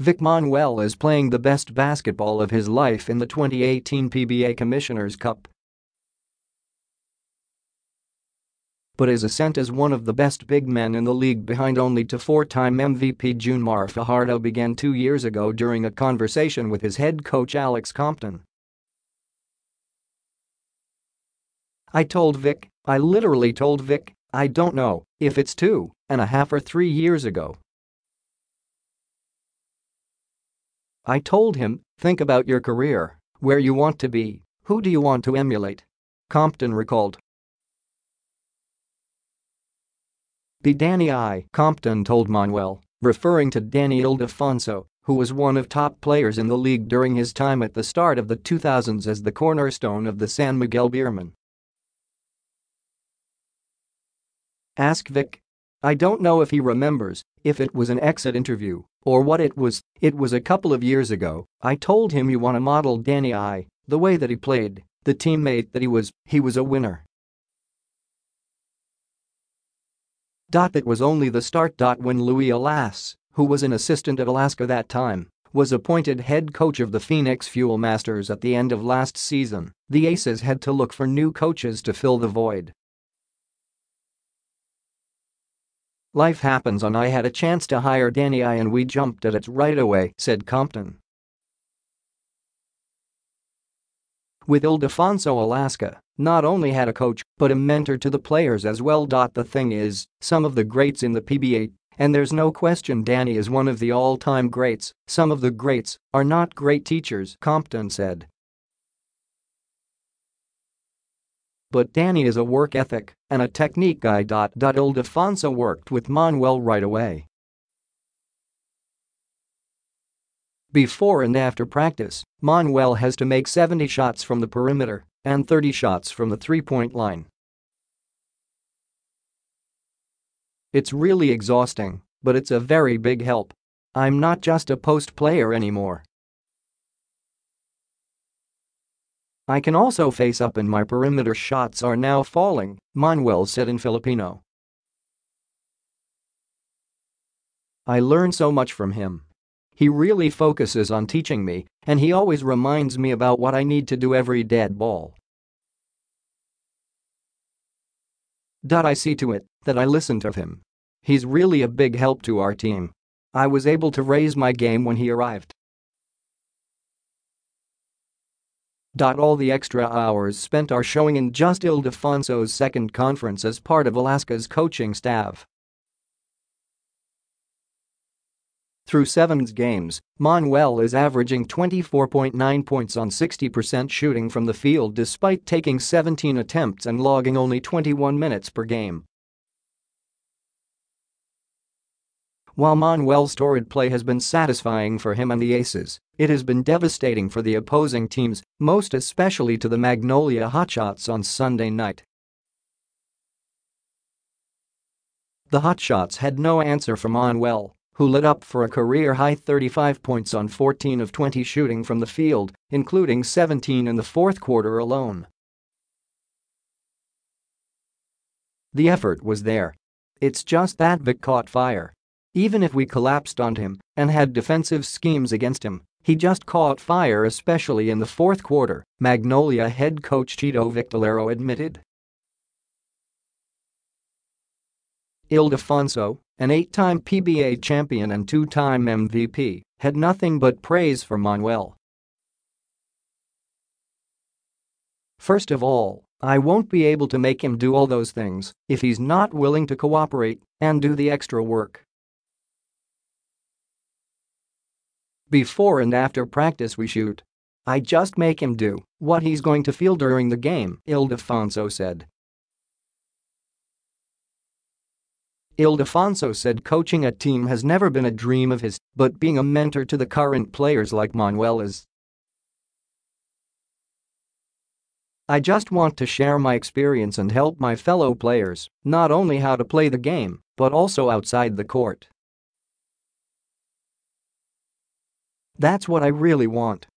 Vic Manuel is playing the best basketball of his life in the 2018 PBA Commissioner's Cup. But his ascent as one of the best big men in the league behind only to four-time MVP June Mar Fajardo began 2 years ago during a conversation with his head coach Alex Compton. I literally told Vic, I don't know if it's 2.5 or 3 years ago. I told him, think about your career, where you want to be, who do you want to emulate? Compton recalled. Be Danny I, Compton told Manuel, referring to Danny Ildefonso, who was one of top players in the league during his time at the start of the 2000s as the cornerstone of the San Miguel Beermen. Ask Vic. I don't know if he remembers, if it was an exit interview, or what it was a couple of years ago. I told him you want to model Danny I, the way that he played, the teammate that he was a winner. That was only the start. When Louis Alas, who was an assistant at Alaska that time, was appointed head coach of the Phoenix Fuel Masters at the end of last season, the Aces had to look for new coaches to fill the void. Life happens and I had a chance to hire Danny I and we jumped at it right away, said Compton. With Ildefonso, Alaska not only had a coach but a mentor to the players as well. The thing is, some of the greats in the PBA, and there's no question Danny is one of the all-time greats, some of the greats are not great teachers, Compton said. But Danny is a work ethic and a technique guy. Ildefonso worked with Manuel right away. Before and after practice, Manuel has to make 70 shots from the perimeter and 30 shots from the three-point line. It's really exhausting, but it's a very big help. I'm not just a post player anymore. I can also face up and my perimeter shots are now falling, Manuel said in Filipino. I learn so much from him. He really focuses on teaching me, and he always reminds me about what I need to do every dead ball. I see to it that I listen to him. He's really a big help to our team. I was able to raise my game when he arrived. All the extra hours spent are showing in just Ildefonso's second conference as part of Alaska's coaching staff. Through 7 games, Manuel is averaging 24.9 points on 60% shooting from the field despite taking 17 attempts and logging only 21 minutes per game. While Manuel's torrid play has been satisfying for him and the Aces, it has been devastating for the opposing teams, most especially to the Magnolia Hotshots on Sunday night. The Hotshots had no answer for Manuel, who lit up for a career-high 35 points on 14 of 20 shooting from the field, including 17 in the fourth quarter alone. The effort was there. It's just that Vic caught fire. Even if we collapsed on him and had defensive schemes against him, he just caught fire, especially in the fourth quarter, Magnolia head coach Chito Victorero admitted. Ildefonso, an 8-time PBA champion and 2-time MVP, had nothing but praise for Manuel. First of all, I won't be able to make him do all those things if he's not willing to cooperate and do the extra work. Before and after practice we shoot. I just make him do what he's going to feel during the game, Ildefonso said. Ildefonso said coaching a team has never been a dream of his, but being a mentor to the current players like Manuel is. I just want to share my experience and help my fellow players, not only how to play the game, but also outside the court. That's what I really want.